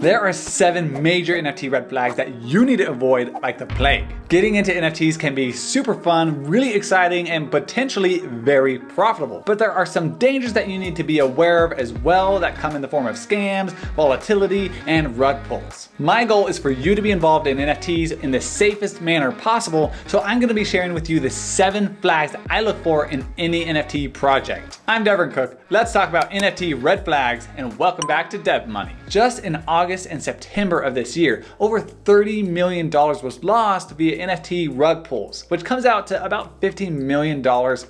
There are 7 major NFT red flags that you need to avoid like the plague. Getting into NFTs can be super fun, really exciting, and potentially very profitable. But there are some dangers that you need to be aware of as well that come in the form of scams, volatility, and rug pulls. My goal is for you to be involved in NFTs in the safest manner possible, so I'm gonna be sharing with you the 7 flags that I look for in any NFT project. I'm Devin Cook. Let's talk about NFT red flags, and welcome back to DevMoney. Just in August and September of this year, over $30 million was lost via NFT rug pulls, which comes out to about $15 million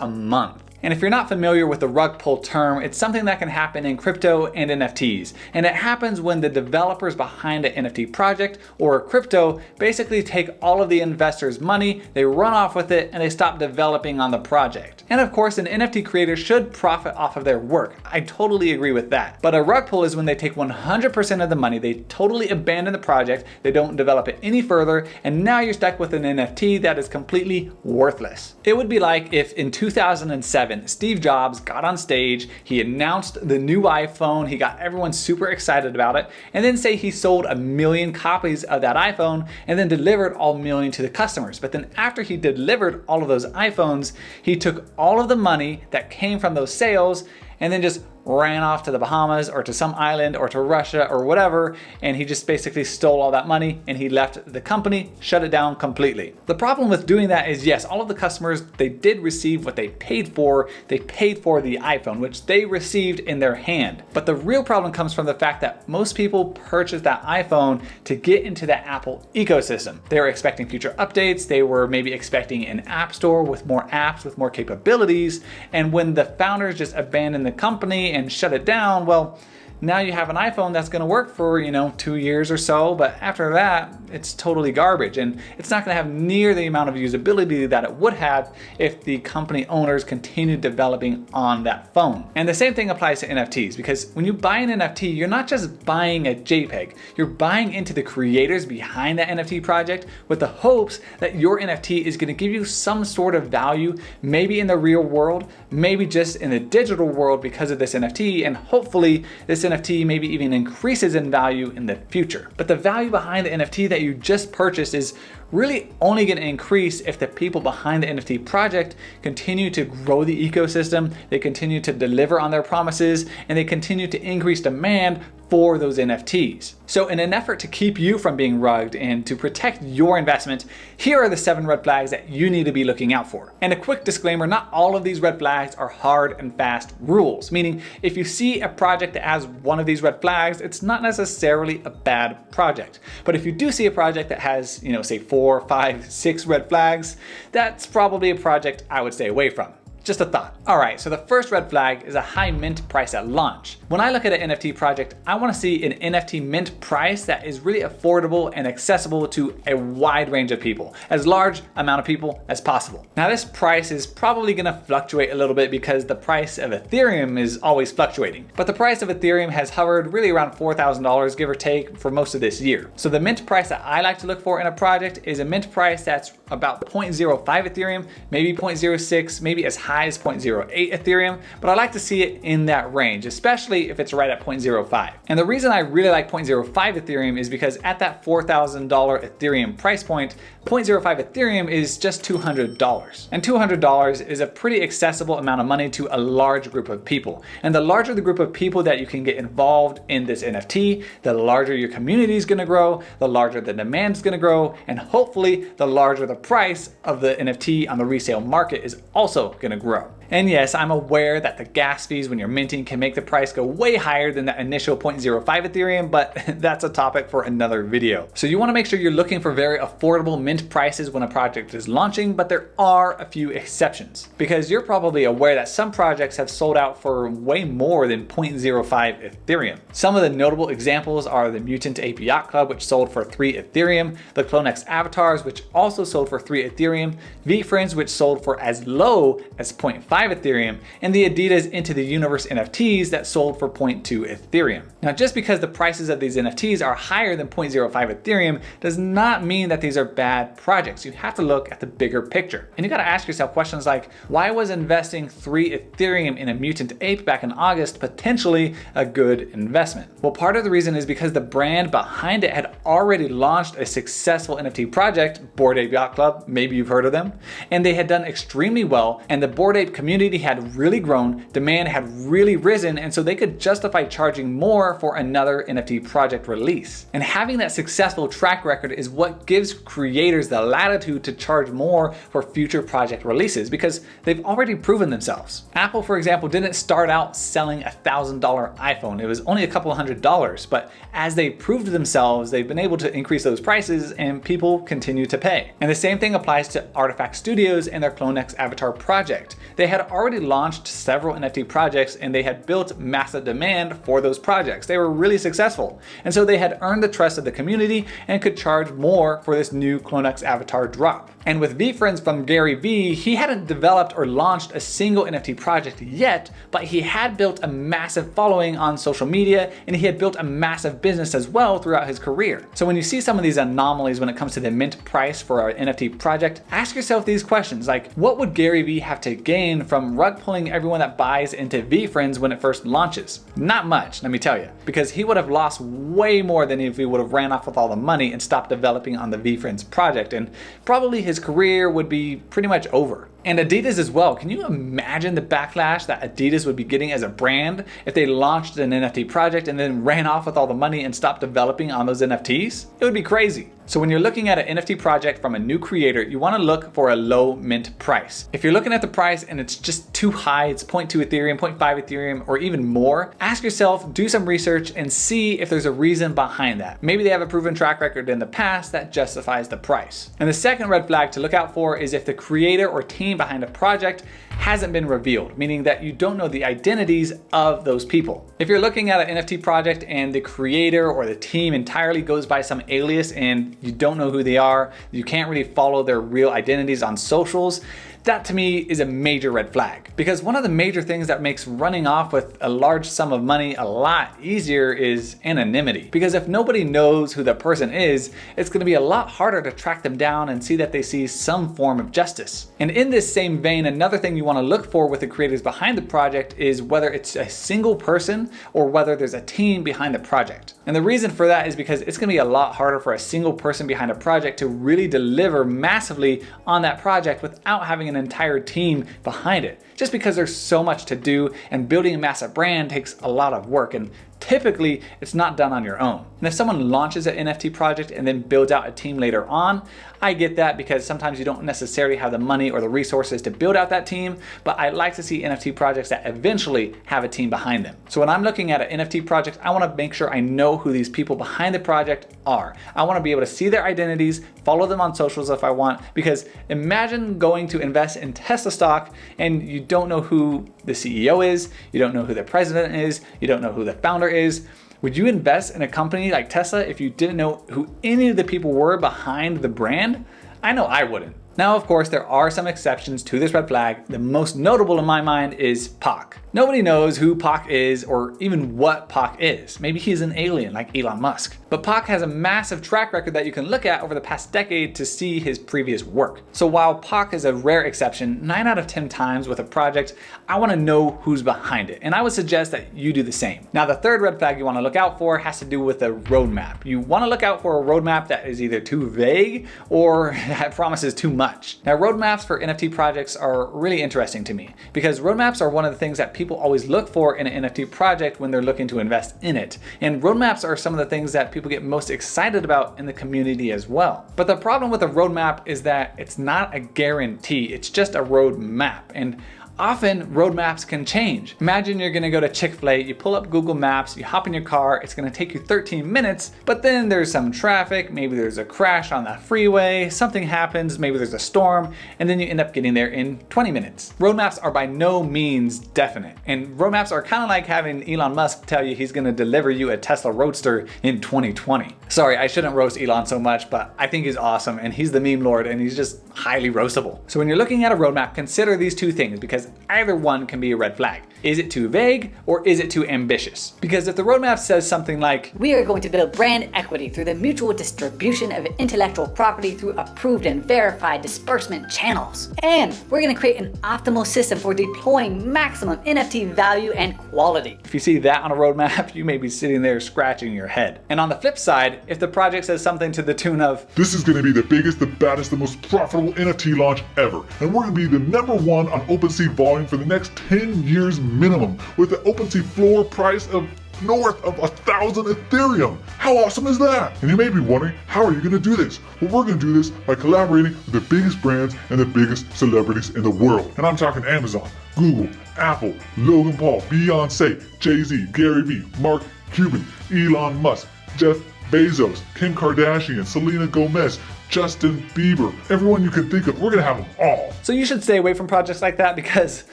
a month. And if you're not familiar with the rug pull term, it's something that can happen in crypto and NFTs. And it happens when the developers behind an NFT project or crypto basically take all of the investors' money, they run off with it, and they stop developing on the project. And of course, an NFT creator should profit off of their work. I totally agree with that. But a rug pull is when they take 100% of the money, they totally abandon the project, they don't develop it any further, and now you're stuck with an NFT that is completely worthless. It would be like if in 2007, Steve Jobs got on stage, he announced the new iPhone, he got everyone super excited about it, and then say he sold 1 million copies of that iPhone and then delivered all 1 million to the customers. But then after he delivered all of those iPhones, he took all of the money that came from those sales and then just ran off to the Bahamas or to some island or to Russia or whatever, and he just basically stole all that money and he left the company, shut it down completely. The problem with doing that is, yes, all of the customers, they did receive what they paid for. They paid for the iPhone, which they received in their hand. But the real problem comes from the fact that most people purchase that iPhone to get into the Apple ecosystem. They were expecting future updates. They were maybe expecting an app store with more apps, with more capabilities. And when the founders just abandoned the company and shut it down, well, now you have an iPhone that's gonna work for, 2 years or so, but after that, it's totally garbage, and it's not gonna have near the amount of usability that it would have if the company owners continued developing on that phone. And the same thing applies to NFTs, because when you buy an NFT, you're not just buying a JPEG, you're buying into the creators behind that NFT project with the hopes that your NFT is gonna give you some sort of value, maybe in the real world, maybe just in the digital world because of this NFT, and hopefully this NFT maybe even increases in value in the future. But the value behind the NFT that you just purchased is really only going to increase if the people behind the NFT project continue to grow the ecosystem, they continue to deliver on their promises, and they continue to increase demand for those NFTs. So in an effort to keep you from being rugged and to protect your investment, here are the 7 red flags that you need to be looking out for. And a quick disclaimer, not all of these red flags are hard and fast rules, meaning if you see a project that has one of these red flags, it's not necessarily a bad project. But if you do see a project that has, say 4, 5, 6 red flags, that's probably a project I would stay away from. Just a thought. All right, so the first red flag is a high mint price at launch. When I look at an NFT project, I wanna see an NFT mint price that is really affordable and accessible to a wide range of people, as large amount of people as possible. Now this price is probably gonna fluctuate a little bit because the price of Ethereum is always fluctuating. But the price of Ethereum has hovered really around $4,000, give or take, for most of this year. So the mint price that I like to look for in a project is a mint price that's about 0.05 Ethereum, maybe 0.06, maybe as high as 0.08 Ethereum, but I like to see it in that range, especially if it's right at 0.05. And the reason I really like 0.05 Ethereum is because at that $4,000 Ethereum price point, 0.05 Ethereum is just $200. And $200 is a pretty accessible amount of money to a large group of people. And the larger the group of people that you can get involved in this NFT, the larger your community is gonna grow, the larger the demand is gonna grow, and hopefully the larger the price of the NFT on the resale market is also gonna grow. And yes, I'm aware that the gas fees when you're minting can make the price go way higher than that initial 0.05 Ethereum, but that's a topic for another video. So you wanna make sure you're looking for very affordable mint prices when a project is launching, but there are a few exceptions. Because you're probably aware that some projects have sold out for way more than 0.05 Ethereum. Some of the notable examples are the Mutant Ape Yacht Club, which sold for 3 Ethereum, the Clonex Avatars, which also sold for 3 Ethereum, VFriends, which sold for as low as 0.5 Ethereum, and the Adidas Into the Universe NFTs that sold for 0.2 Ethereum. Now, just because the prices of these NFTs are higher than 0.05 Ethereum does not mean that these are bad projects. You have to look at the bigger picture. And you gotta ask yourself questions like, why was investing 3 Ethereum in a mutant ape back in August potentially a good investment? Well, part of the reason is because the brand behind it had already launched a successful NFT project, Bored Ape Yacht Club, maybe you've heard of them, and they had done extremely well, and the Bored Ape community had really grown, demand had really risen, and so they could justify charging more for another NFT project release. And having that successful track record is what gives creators the latitude to charge more for future project releases because they've already proven themselves. Apple, for example, didn't start out selling a $1,000 iPhone. It was only a couple $100, but as they proved themselves, they've been able to increase those prices and people continue to pay. And the same thing applies to Artifact Studios and their CloneX Avatar project. They had already launched several NFT projects and they had built massive demand for those projects. They were really successful. And so they had earned the trust of the community and could charge more for this new CloneX Avatar drop. And with VeeFriends from Gary Vee, he hadn't developed or launched a single NFT project yet, but he had built a massive following on social media and he had built a massive business as well throughout his career. So when you see some of these anomalies when it comes to the mint price for an NFT project, ask yourself these questions like, what would Gary Vee have to gain from rug pulling everyone that buys into VeeFriends when it first launches? Not much, let me tell you, because he would have lost way more than if he would have ran off with all the money and stopped developing on the VeeFriends project, and probably his career would be pretty much over. And Adidas as well. Can you imagine the backlash that Adidas would be getting as a brand if they launched an NFT project and then ran off with all the money and stopped developing on those NFTs? It would be crazy. So when you're looking at an NFT project from a new creator, you want to look for a low mint price. If you're looking at the price and it's just too high, it's 0.2 Ethereum, 0.5 Ethereum, or even more, ask yourself, do some research and see if there's a reason behind that. Maybe they have a proven track record in the past that justifies the price. And the second red flag to look out for is if the creator or team behind a project hasn't been revealed, meaning that you don't know the identities of those people. If you're looking at an NFT project and the creator or the team entirely goes by some alias and you don't know who they are, you can't really follow their real identities on socials, that to me is a major red flag. Because one of the major things that makes running off with a large sum of money a lot easier is anonymity. Because if nobody knows who the person is, it's gonna be a lot harder to track them down and see that they see some form of justice. And in this same vein, another thing you wanna look for with the creators behind the project is whether it's a single person or whether there's a team behind the project. And the reason for that is because it's gonna be a lot harder for a single person behind a project to really deliver massively on that project without having an entire team behind it. Just because there's so much to do and building a massive brand takes a lot of work, and typically it's not done on your own. And if someone launches an NFT project and then builds out a team later on, I get that because sometimes you don't necessarily have the money or the resources to build out that team, but I like to see NFT projects that eventually have a team behind them. So when I'm looking at an NFT project, I wanna make sure I know who these people behind the project are. I wanna be able to see their identities, follow them on socials if I want, because imagine going to invest in Tesla stock and you don't know who the CEO is, you don't know who the president is, you don't know who the founder is. Would you invest in a company like Tesla if you didn't know who any of the people were behind the brand? I know I wouldn't. Now, of course, there are some exceptions to this red flag. The most notable in my mind is Pac. Nobody knows who Pac is or even what Pac is. Maybe he's an alien like Elon Musk. But Pac has a massive track record that you can look at over the past decade to see his previous work. So while Pac is a rare exception, 9 out of 10 times with a project, I wanna know who's behind it. And I would suggest that you do the same. Now, the third red flag you wanna look out for has to do with a roadmap. You wanna look out for a roadmap that is either too vague or that promises too much. Now, roadmaps for NFT projects are really interesting to me because roadmaps are one of the things that people always look for in an NFT project when they're looking to invest in it. And roadmaps are some of the things that people get most excited about in the community as well. But the problem with a roadmap is that it's not a guarantee, it's just a roadmap. And often roadmaps can change. Imagine you're gonna go to Chick-fil-A, you pull up Google Maps, you hop in your car, it's gonna take you 13 minutes, but then there's some traffic, maybe there's a crash on the freeway, something happens, maybe there's a storm, and then you end up getting there in 20 minutes. Roadmaps are by no means definite, and roadmaps are kind of like having Elon Musk tell you he's gonna deliver you a Tesla Roadster in 2020. Sorry, I shouldn't roast Elon so much, but I think he's awesome, and he's the meme lord, and he's just highly roastable. So when you're looking at a roadmap, consider these two things, because as either one can be a red flag. Is it too vague or is it too ambitious? Because if the roadmap says something like, "We are going to build brand equity through the mutual distribution of intellectual property through approved and verified disbursement channels. And we're going to create an optimal system for deploying maximum NFT value and quality." If you see that on a roadmap, you may be sitting there scratching your head. And on the flip side, if the project says something to the tune of, "This is going to be the biggest, the baddest, the most profitable NFT launch ever. And we're going to be the #1 on OpenSea volume for the next 10 years minimum, with the OpenSea floor price of north of 1,000 Ethereum. How awesome is that?" And you may be wondering, how are you going to do this? Well, we're going to do this by collaborating with the biggest brands and the biggest celebrities in the world. And I'm talking Amazon, Google, Apple, Logan Paul, Beyonce, Jay-Z, Gary Vee, Mark Cuban, Elon Musk, Jeff Bezos, Kim Kardashian, Selena Gomez, Justin Bieber, everyone you can think of. We're going to have them all. So you should stay away from projects like that, because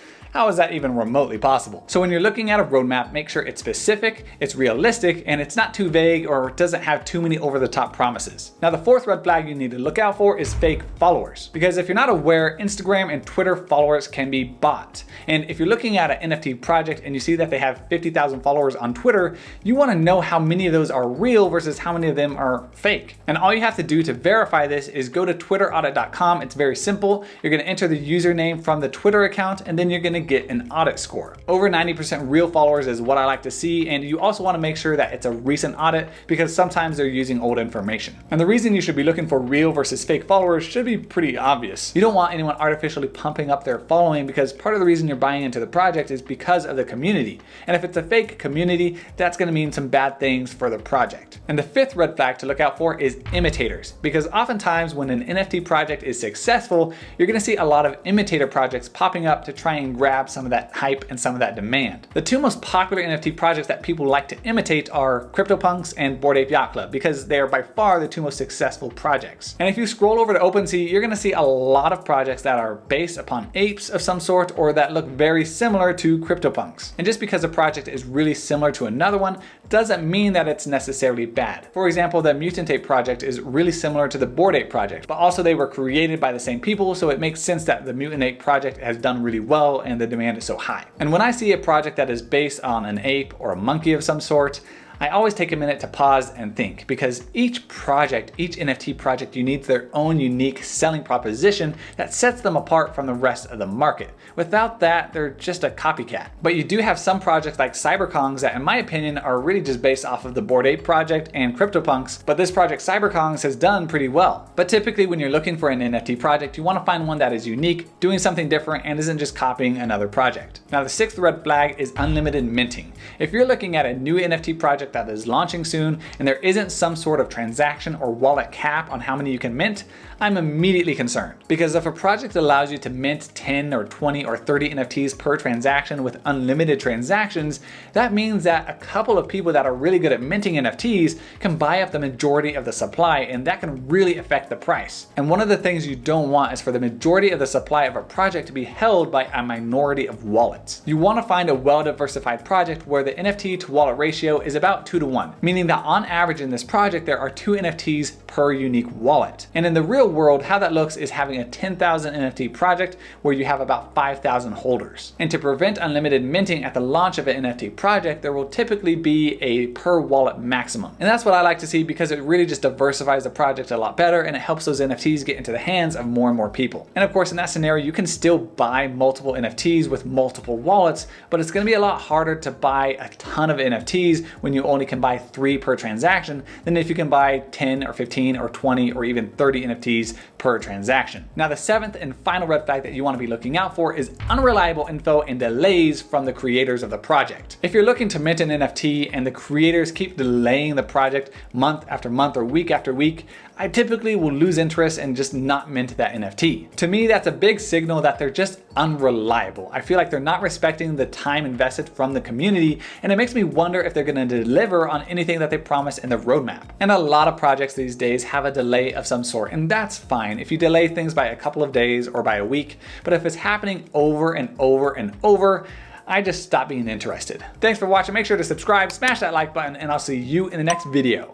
how is that even remotely possible? So when you're looking at a roadmap, make sure it's specific, it's realistic, and it's not too vague or doesn't have too many over-the-top promises. Now, the fourth red flag you need to look out for is fake followers. Because if you're not aware, Instagram and Twitter followers can be bought. And if you're looking at an NFT project and you see that they have 50,000 followers on Twitter, you want to know how many of those are real versus how many of them are fake. And all you have to do to verify this is go to twitteraudit.com. It's very simple. You're going to enter the username from the Twitter account, and then you're going to get an audit score. Over 90% real followers is what I like to see, and you also want to make sure that it's a recent audit, because sometimes they're using old information. And the reason you should be looking for real versus fake followers should be pretty obvious. You don't want anyone artificially pumping up their following, because part of the reason you're buying into the project is because of the community. And if it's a fake community, that's going to mean some bad things for the project. And the fifth red flag to look out for is imitators, because oftentimes when an NFT project is successful, you're going to see a lot of imitator projects popping up to try and grab some of that hype and some of that demand. The two most popular NFT projects that people like to imitate are CryptoPunks and Bored Ape Yacht Club, because they are by far the two most successful projects. And if you scroll over to OpenSea, you're going to see a lot of projects that are based upon apes of some sort, or that look very similar to CryptoPunks. And just because a project is really similar to another one doesn't mean that it's necessarily bad. For example, the Mutant Ape project is really similar to the Bored Ape project, but also they were created by the same people, so it makes sense that the Mutant Ape project has done really well and the demand is so high. And when I see a project that is based on an ape or a monkey of some sort, I always take a minute to pause and think, because each project, each NFT project, you need their own unique selling proposition that sets them apart from the rest of the market. Without that, they're just a copycat. But you do have some projects like CyberKongs that, in my opinion, are really just based off of the Bored Ape project and CryptoPunks, but this project CyberKongs has done pretty well. But typically when you're looking for an NFT project, you want to find one that is unique, doing something different, and isn't just copying another project. Now, the sixth red flag is unlimited minting. If you're looking at a new NFT project that is launching soon and there isn't some sort of transaction or wallet cap on how many you can mint, I'm immediately concerned. Because if a project allows you to mint 10 or 20 or 30 NFTs per transaction with unlimited transactions, that means that a couple of people that are really good at minting NFTs can buy up the majority of the supply, and that can really affect the price. And one of the things you don't want is for the majority of the supply of a project to be held by a minority of wallets. You want to find a well-diversified project where the NFT to wallet ratio is about 2-to-1. Meaning that on average in this project, there are 2 NFTs per unique wallet. And in the real world, how that looks is having a 10,000 NFT project where you have about 5,000 holders. And to prevent unlimited minting at the launch of an NFT project, there will typically be a per wallet maximum. And that's what I like to see, because it really just diversifies the project a lot better, and it helps those NFTs get into the hands of more and more people. And of course, in that scenario, you can still buy multiple NFTs with multiple wallets, but it's going to be a lot harder to buy a ton of NFTs when you only can buy 3 per transaction than if you can buy 10 or 15 or 20 or even 30 NFTs per transaction. Now, the seventh and final red flag that you want to be looking out for is unreliable info and delays from the creators of the project. If you're looking to mint an NFT and the creators keep delaying the project month after month or week after week, I typically will lose interest and just not mint that NFT. To me, that's a big signal that they're just unreliable. I feel like they're not respecting the time invested from the community, and it makes me wonder if they're going to deliver on anything that they promise in the roadmap. And a lot of projects these days have a delay of some sort, and that's fine if you delay things by a couple of days or by a week, but if it's happening over and over and over, I just stop being interested. Thanks for watching. Make sure to subscribe, smash that like button, and I'll see you in the next video.